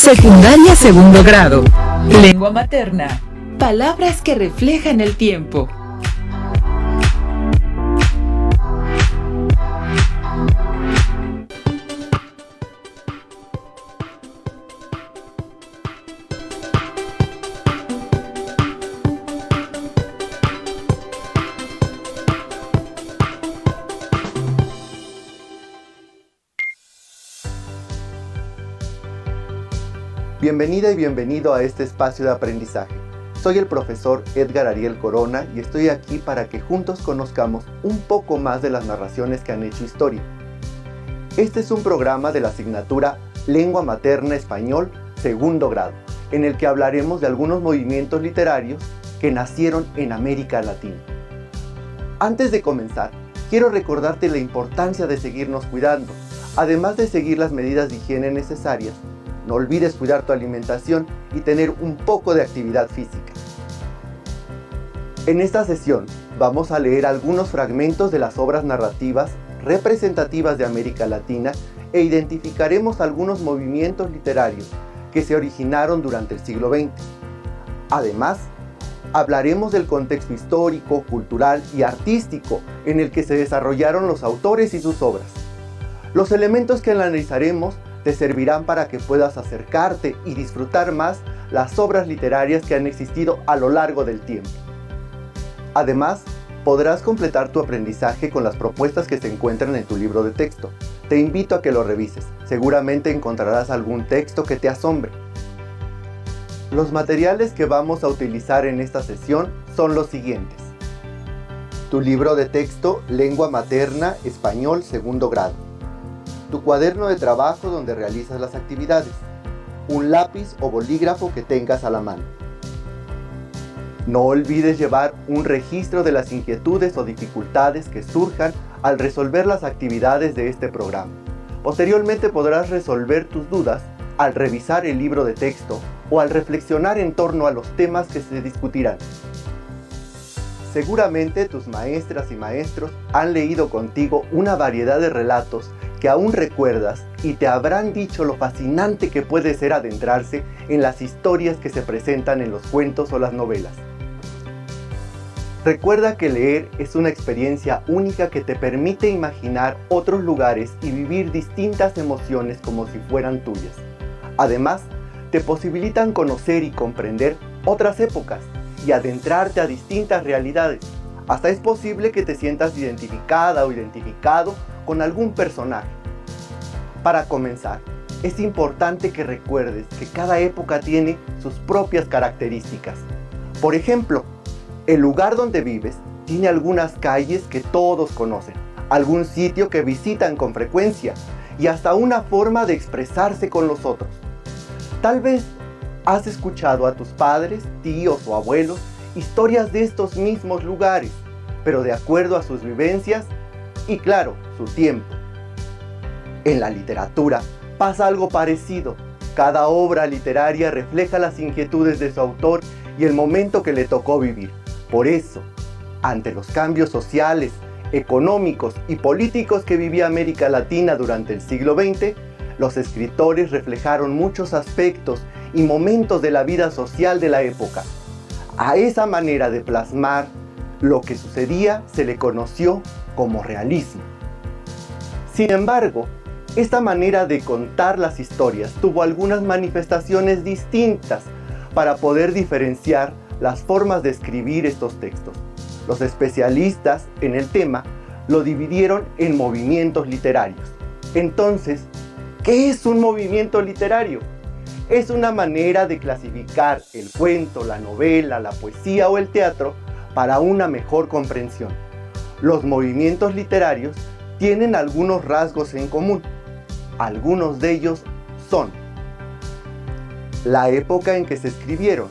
Secundaria segundo grado. Lengua materna. Palabras que reflejan el tiempo. Bienvenida y bienvenido a este espacio de aprendizaje. Soy el profesor Edgar Ariel Corona y estoy aquí para que juntos conozcamos un poco más de las narraciones que han hecho historia. Este es un programa de la asignatura Lengua Materna Español segundo grado, en el que hablaremos de algunos movimientos literarios que nacieron en América Latina. Antes de comenzar, quiero recordarte la importancia de seguirnos cuidando. Además de seguir las medidas de higiene necesarias, no olvides cuidar tu alimentación y tener un poco de actividad física. En esta sesión vamos a leer algunos fragmentos de las obras narrativas representativas de América Latina e identificaremos algunos movimientos literarios que se originaron durante el siglo XX. Además, hablaremos del contexto histórico, cultural y artístico en el que se desarrollaron los autores y sus obras. Los elementos que analizaremos te servirán para que puedas acercarte y disfrutar más las obras literarias que han existido a lo largo del tiempo. Además, podrás completar tu aprendizaje con las propuestas que se encuentran en tu libro de texto. Te invito a que lo revises. Seguramente encontrarás algún texto que te asombre. Los materiales que vamos a utilizar en esta sesión son los siguientes: tu libro de texto Lengua Materna Español segundo grado, tu cuaderno de trabajo donde realizas las actividades, un lápiz o bolígrafo que tengas a la mano. No olvides llevar un registro de las inquietudes o dificultades que surjan al resolver las actividades de este programa. Posteriormente podrás resolver tus dudas al revisar el libro de texto o al reflexionar en torno a los temas que se discutirán. Seguramente tus maestras y maestros han leído contigo una variedad de relatos que aún recuerdas y te habrán dicho lo fascinante que puede ser adentrarse en las historias que se presentan en los cuentos o las novelas. Recuerda que leer es una experiencia única que te permite imaginar otros lugares y vivir distintas emociones como si fueran tuyas. Además, te posibilitan conocer y comprender otras épocas y adentrarte a distintas realidades. Hasta es posible que te sientas identificada o identificado con algún personaje. Para comenzar, es importante que recuerdes que cada época tiene sus propias características. Por ejemplo, el lugar donde vives tiene algunas calles que todos conocen, algún sitio que visitan con frecuencia y hasta una forma de expresarse con los otros. Tal vez has escuchado a tus padres, tíos o abuelos historias de estos mismos lugares, pero de acuerdo a sus vivencias y, claro, su tiempo. En la literatura pasa algo parecido. Cada obra literaria refleja las inquietudes de su autor y el momento que le tocó vivir. Por eso, ante los cambios sociales, económicos y políticos que vivía América Latina durante el siglo XX, los escritores reflejaron muchos aspectos y momentos de la vida social de la época. A esa manera de plasmar lo que sucedía se le conoció como realismo. Sin embargo, esta manera de contar las historias tuvo algunas manifestaciones distintas para poder diferenciar las formas de escribir estos textos. Los especialistas en el tema lo dividieron en movimientos literarios. Entonces, ¿qué es un movimiento literario? Es una manera de clasificar el cuento, la novela, la poesía o el teatro para una mejor comprensión. Los movimientos literarios tienen algunos rasgos en común. Algunos de ellos son: la época en que se escribieron,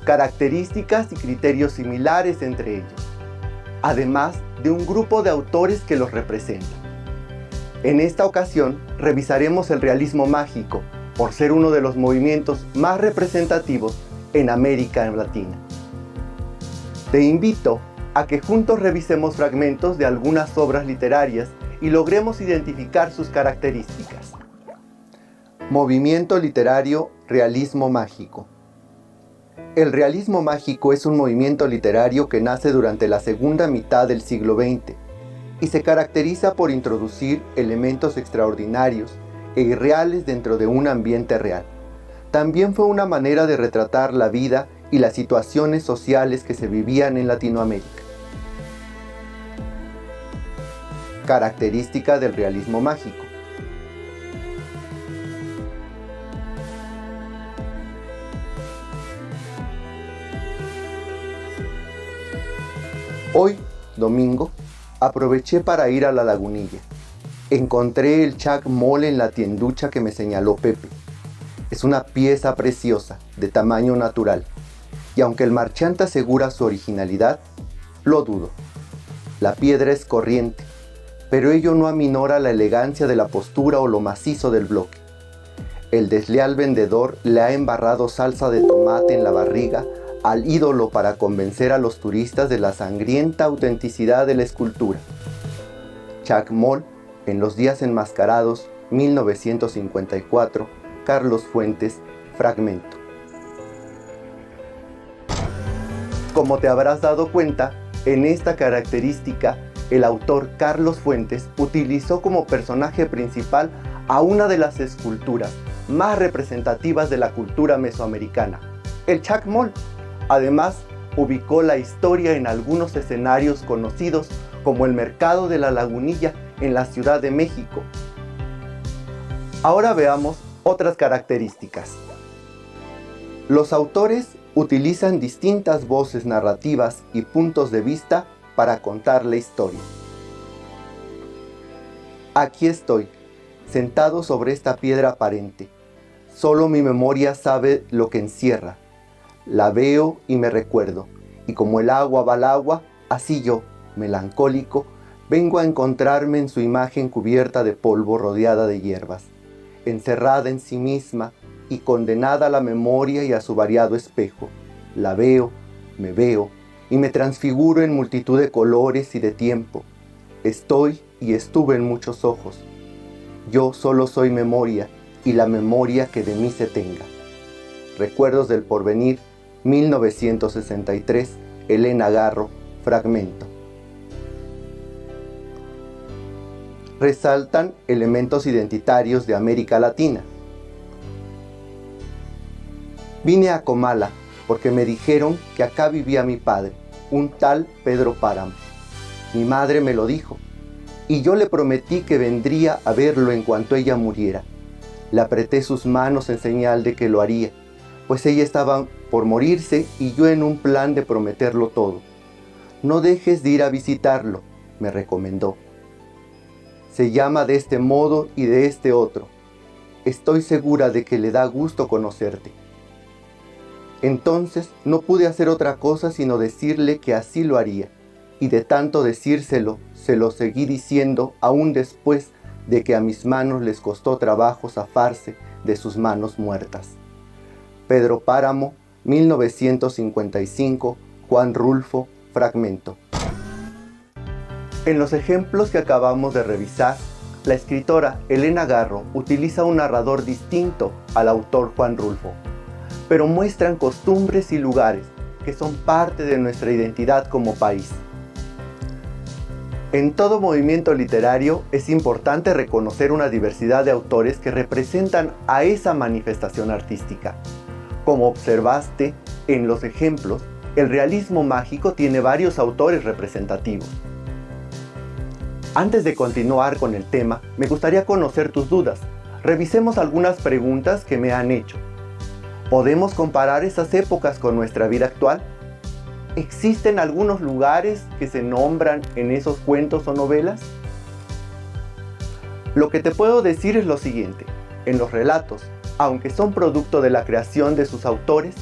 características y criterios similares entre ellos, además de un grupo de autores que los representan. En esta ocasión revisaremos el realismo mágico, por ser uno de los movimientos más representativos en América Latina. Te invito a que juntos revisemos fragmentos de algunas obras literarias y logremos identificar sus características. Movimiento literario Realismo Mágico. El realismo mágico es un movimiento literario que nace durante la segunda mitad del siglo XX y se caracteriza por introducir elementos extraordinarios e irreales dentro de un ambiente real. También fue una manera de retratar la vida y las situaciones sociales que se vivían en Latinoamérica. Característica del realismo mágico. Hoy, domingo, aproveché para ir a la Lagunilla. Encontré el Chac Moll en la tienducha que me señaló Pepe. Es una pieza preciosa, de tamaño natural, y aunque el marchante asegura su originalidad, lo dudo. La piedra es corriente, pero ello no aminora la elegancia de la postura o lo macizo del bloque. El desleal vendedor le ha embarrado salsa de tomate en la barriga al ídolo para convencer a los turistas de la sangrienta autenticidad de la escultura. Chac Moll, en los días enmascarados, 1954, Carlos Fuentes, fragmento. Como te habrás dado cuenta, en esta característica, el autor Carlos Fuentes utilizó como personaje principal a una de las esculturas más representativas de la cultura mesoamericana, el Chac Moll. Además, ubicó la historia en algunos escenarios conocidos como el Mercado de la Lagunilla en la Ciudad de México. Ahora veamos otras características. Los autores utilizan distintas voces narrativas y puntos de vista para contar la historia. Aquí estoy, sentado sobre esta piedra aparente. Solo mi memoria sabe lo que encierra. La veo y me recuerdo, y como el agua va al agua, así yo, melancólico, vengo a encontrarme en su imagen cubierta de polvo rodeada de hierbas, encerrada en sí misma y condenada a la memoria y a su variado espejo. La veo, me veo, y me transfiguro en multitud de colores y de tiempo. Estoy y estuve en muchos ojos. Yo solo soy memoria, y la memoria que de mí se tenga. Recuerdos del porvenir, 1963, Elena Garro, fragmento. Resaltan elementos identitarios de América Latina. Vine a Comala porque me dijeron que acá vivía mi padre, un tal Pedro Páramo. Mi madre me lo dijo, y yo le prometí que vendría a verlo en cuanto ella muriera. Le apreté sus manos en señal de que lo haría, pues ella estaba por morirse y yo en un plan de prometerlo todo. No dejes de ir a visitarlo, me recomendó. Se llama de este modo y de este otro. Estoy segura de que le da gusto conocerte. Entonces no pude hacer otra cosa sino decirle que así lo haría, y de tanto decírselo, se lo seguí diciendo aún después de que a mis manos les costó trabajo zafarse de sus manos muertas. Pedro Páramo, 1955, Juan Rulfo, fragmento. En los ejemplos que acabamos de revisar, la escritora Elena Garro utiliza un narrador distinto al autor Juan Rulfo, pero muestran costumbres y lugares que son parte de nuestra identidad como país. En todo movimiento literario es importante reconocer una diversidad de autores que representan a esa manifestación artística. Como observaste en los ejemplos, el realismo mágico tiene varios autores representativos. Antes de continuar con el tema, me gustaría conocer tus dudas. Revisemos algunas preguntas que me han hecho. ¿Podemos comparar esas épocas con nuestra vida actual? ¿Existen algunos lugares que se nombran en esos cuentos o novelas? Lo que te puedo decir es lo siguiente. En los relatos, aunque son producto de la creación de sus autores,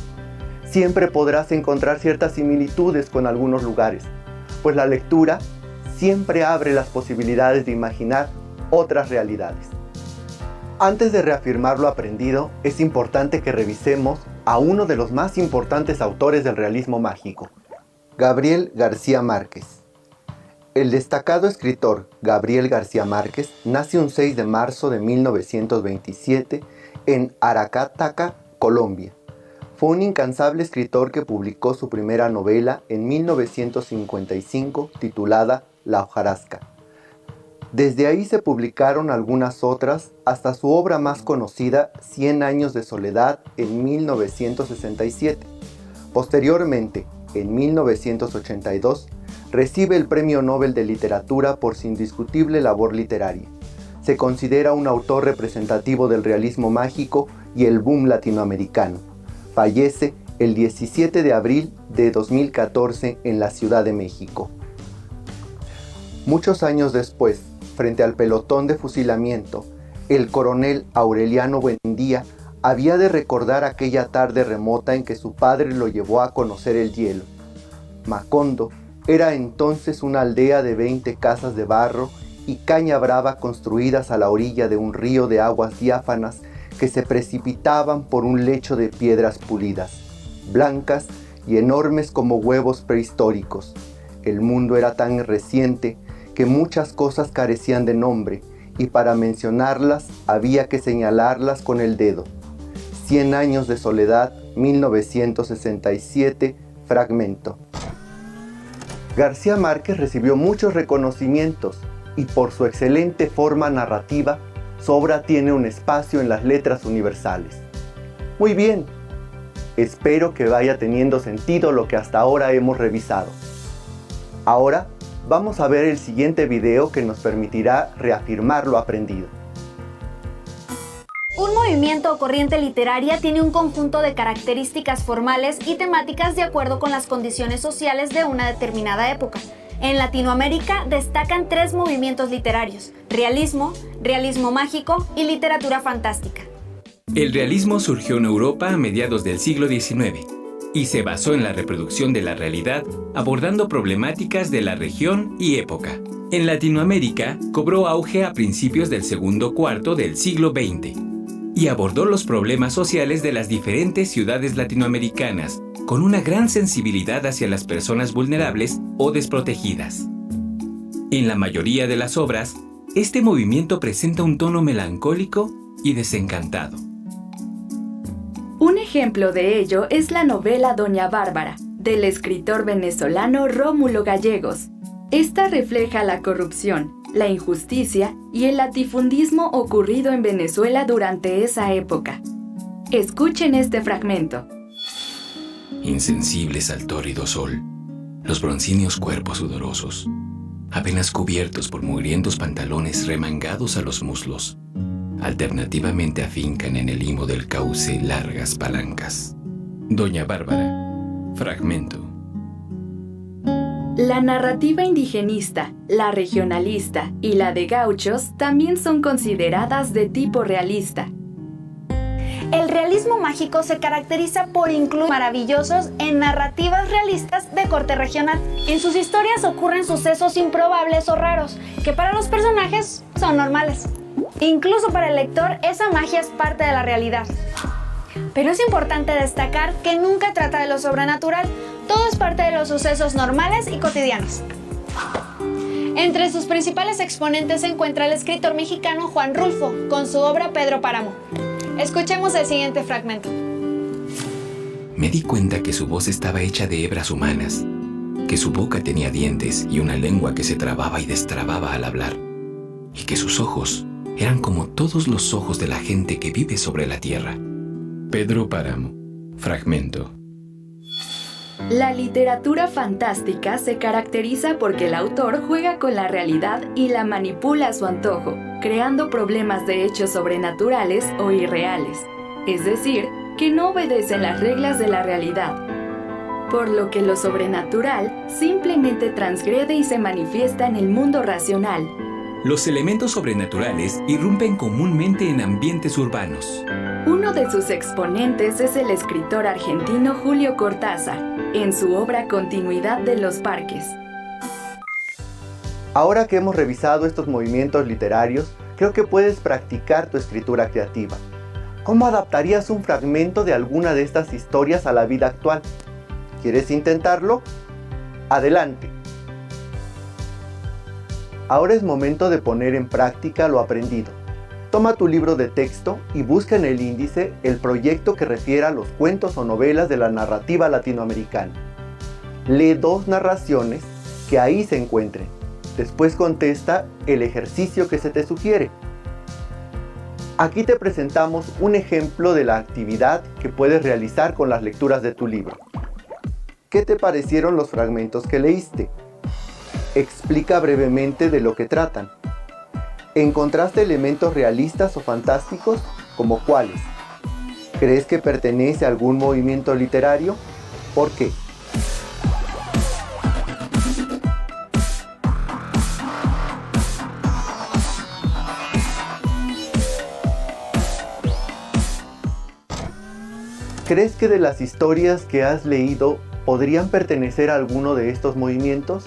siempre podrás encontrar ciertas similitudes con algunos lugares, pues la lectura siempre abre las posibilidades de imaginar otras realidades. Antes de reafirmar lo aprendido, es importante que revisemos a uno de los más importantes autores del realismo mágico, Gabriel García Márquez. El destacado escritor Gabriel García Márquez nace un 6 de marzo de 1927 en Aracataca, Colombia. Fue un incansable escritor que publicó su primera novela en 1955 titulada La hojarasca. Desde ahí se publicaron algunas otras hasta su obra más conocida, 100 años de soledad, en 1967. Posteriormente, en 1982, recibe el Premio Nobel de Literatura por su indiscutible labor literaria. Se considera un autor representativo del realismo mágico y el boom latinoamericano. Fallece el 17 de abril de 2014 en la Ciudad de México. Muchos años después, frente al pelotón de fusilamiento, el coronel Aureliano Buendía había de recordar aquella tarde remota en que su padre lo llevó a conocer el hielo. Macondo era entonces una aldea de 20 casas de barro y caña brava construidas a la orilla de un río de aguas diáfanas que se precipitaban por un lecho de piedras pulidas, blancas y enormes como huevos prehistóricos. El mundo era tan reciente que muchas cosas carecían de nombre y para mencionarlas había que señalarlas con el dedo. 100 años de soledad, 1967, fragmento. García Márquez recibió muchos reconocimientos y por su excelente forma narrativa, su obra tiene un espacio en las letras universales. Muy bien, espero que vaya teniendo sentido lo que hasta ahora hemos revisado. Ahora vamos a ver el siguiente video que nos permitirá reafirmar lo aprendido. Un movimiento o corriente literaria tiene un conjunto de características formales y temáticas de acuerdo con las condiciones sociales de una determinada época. En Latinoamérica destacan 3 movimientos literarios: realismo, realismo mágico y literatura fantástica. El realismo surgió en Europa a mediados del siglo XIX y se basó en la reproducción de la realidad, abordando problemáticas de la región y época. En Latinoamérica cobró auge a principios del segundo cuarto del siglo XX y abordó los problemas sociales de las diferentes ciudades latinoamericanas, con una gran sensibilidad hacia las personas vulnerables o desprotegidas. En la mayoría de las obras, este movimiento presenta un tono melancólico y desencantado. Un ejemplo de ello es la novela Doña Bárbara, del escritor venezolano Rómulo Gallegos. Esta refleja la corrupción, la injusticia y el latifundismo ocurrido en Venezuela durante esa época. Escuchen este fragmento. Insensibles al tórrido sol, los broncíneos cuerpos sudorosos, apenas cubiertos por mugrientos pantalones remangados a los muslos, alternativamente afincan en el limo del cauce largas palancas. Doña Bárbara, fragmento. La narrativa indigenista, la regionalista y la de gauchos también son consideradas de tipo realista. El realismo mágico se caracteriza por incluir maravillosos en narrativas realistas de corte regional. En sus historias ocurren sucesos improbables o raros, que para los personajes son normales. Incluso para el lector, esa magia es parte de la realidad. Pero es importante destacar que nunca trata de lo sobrenatural, todo es parte de los sucesos normales y cotidianos. Entre sus principales exponentes se encuentra el escritor mexicano Juan Rulfo, con su obra Pedro Páramo. Escuchemos el siguiente fragmento. Me di cuenta que su voz estaba hecha de hebras humanas, que su boca tenía dientes y una lengua que se trababa y destrababa al hablar, y que sus ojos eran como todos los ojos de la gente que vive sobre la tierra. Pedro Páramo, fragmento. La literatura fantástica se caracteriza porque el autor juega con la realidad y la manipula a su antojo, creando problemas de hechos sobrenaturales o irreales, es decir, que no obedecen las reglas de la realidad. Por lo que lo sobrenatural simplemente transgrede y se manifiesta en el mundo racional. Los elementos sobrenaturales irrumpen comúnmente en ambientes urbanos. Uno de sus exponentes es el escritor argentino Julio Cortázar, en su obra Continuidad de los Parques. Ahora que hemos revisado estos movimientos literarios, creo que puedes practicar tu escritura creativa. ¿Cómo adaptarías un fragmento de alguna de estas historias a la vida actual? ¿Quieres intentarlo? ¡Adelante! Ahora es momento de poner en práctica lo aprendido. Toma tu libro de texto y busca en el índice el proyecto que refiera a los cuentos o novelas de la narrativa latinoamericana. Lee 2 narraciones que ahí se encuentren. Después contesta el ejercicio que se te sugiere. Aquí te presentamos un ejemplo de la actividad que puedes realizar con las lecturas de tu libro. ¿Qué te parecieron los fragmentos que leíste? Explica brevemente de lo que tratan. ¿Encontraste elementos realistas o fantásticos? ¿Como cuáles? ¿Crees que pertenece a algún movimiento literario? ¿Por qué? ¿Crees que de las historias que has leído podrían pertenecer a alguno de estos movimientos?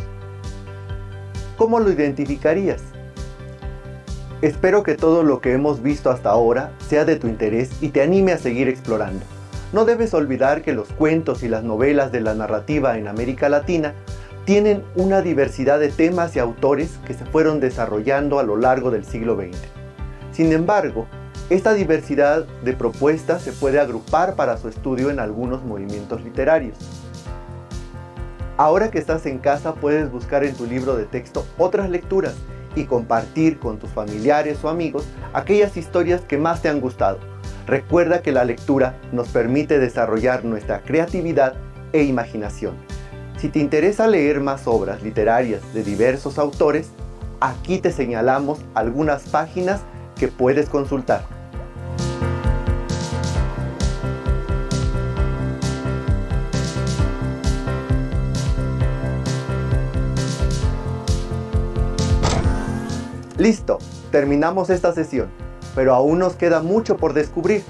¿Cómo lo identificarías? Espero que todo lo que hemos visto hasta ahora sea de tu interés y te anime a seguir explorando. No debes olvidar que los cuentos y las novelas de la narrativa en América Latina tienen una diversidad de temas y autores que se fueron desarrollando a lo largo del siglo XX. Sin embargo, esta diversidad de propuestas se puede agrupar para su estudio en algunos movimientos literarios. Ahora que estás en casa, puedes buscar en tu libro de texto otras lecturas y compartir con tus familiares o amigos aquellas historias que más te han gustado. Recuerda que la lectura nos permite desarrollar nuestra creatividad e imaginación. Si te interesa leer más obras literarias de diversos autores, aquí te señalamos algunas páginas que puedes consultar. Listo, terminamos esta sesión, pero aún nos queda mucho por descubrir.